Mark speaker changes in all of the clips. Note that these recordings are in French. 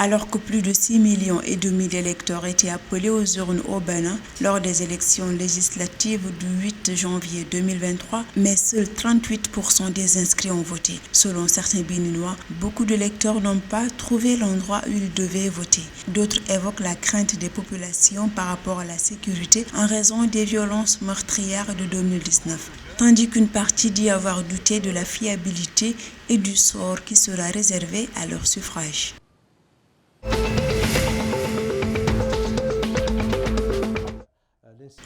Speaker 1: Alors que plus de 6,5 millions d'électeurs étaient appelés aux urnes au Bénin lors des élections législatives du 8 janvier 2023, mais seuls 38% des inscrits ont voté. Selon certains Béninois, beaucoup d'électeurs n'ont pas trouvé l'endroit où ils devaient voter. D'autres évoquent la crainte des populations par rapport à la sécurité en raison des violences meurtrières de 2019. Tandis qu'une partie dit avoir douté de la fiabilité et du sort qui sera réservé à leur suffrage.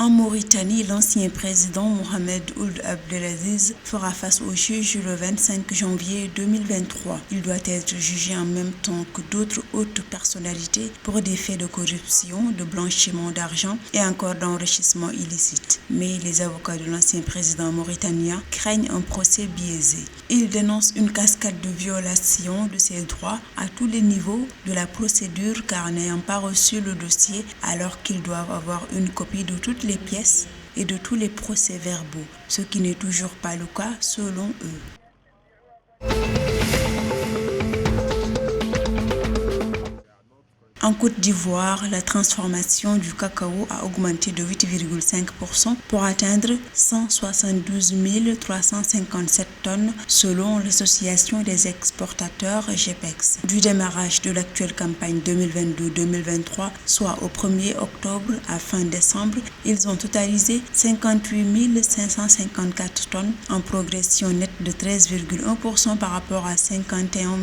Speaker 1: En Mauritanie, l'ancien président Mohamed Ould Abdelaziz fera face au juge le 25 janvier 2023. Il doit être jugé en même temps que d'autres hautes personnalités pour des faits de corruption, de blanchiment d'argent et encore d'enrichissement illicite. Mais les avocats de l'ancien président mauritanien craignent un procès biaisé. Ils dénoncent une cascade de violations de ses droits à tous les niveaux de la procédure car n'ayant pas reçu le dossier alors qu'ils doivent avoir une copie de toutes les pièces et de tous les procès-verbaux, ce qui n'est toujours pas le cas selon eux. En Côte d'Ivoire, la transformation du cacao a augmenté de 8,5% pour atteindre 172 357 tonnes selon l'association des exportateurs GEPEX. Du démarrage de l'actuelle campagne 2022-2023, soit au 1er octobre à fin décembre, ils ont totalisé 58 554 tonnes en progression nette de 13,1% par rapport à 51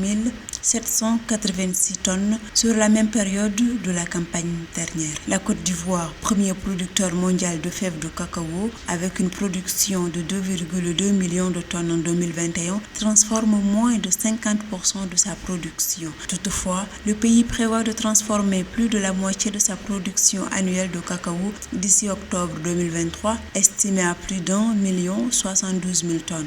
Speaker 1: 786 tonnes sur la même période de la campagne dernière. La Côte d'Ivoire, premier producteur mondial de fèves de cacao, avec une production de 2,2 millions de tonnes en 2021, transforme moins de 50% de sa production. Toutefois, le pays prévoit de transformer plus de la moitié de sa production annuelle de cacao d'ici octobre 2023, estimée à plus d'1,072 tonnes.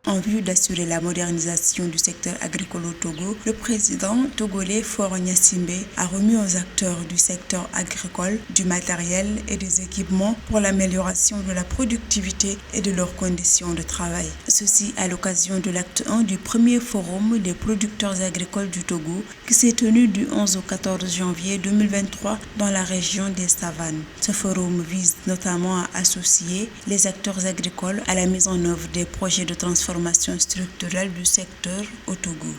Speaker 1: En vue d'assurer la modernisation du secteur agricole au Togo, le président togolais Faure Gnassingbé a remis aux acteurs du secteur agricole du matériel et des équipements pour l'amélioration de la productivité et de leurs conditions de travail. Ceci à l'occasion de l'acte 1 du premier forum des producteurs agricoles du Togo qui s'est tenu du 11 au 14 janvier 2023 dans la région des Savanes. Ce forum vise notamment à associer les acteurs agricoles à la mise en œuvre des projets de transformation structurelle du secteur au Togo.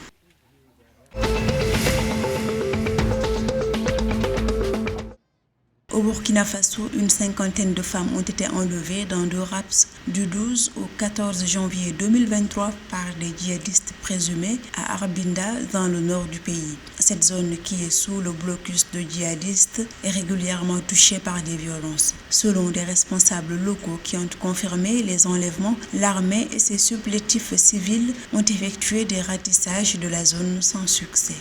Speaker 1: Au Burkina Faso, une cinquantaine de femmes ont été enlevées dans deux raps du 12 au 14 janvier 2023 par des djihadistes présumés à Arbinda dans le nord du pays. Cette zone qui est sous le blocus de djihadistes est régulièrement touchée par des violences. Selon des responsables locaux qui ont confirmé les enlèvements, l'armée et ses supplétifs civils ont effectué des ratissages de la zone sans succès.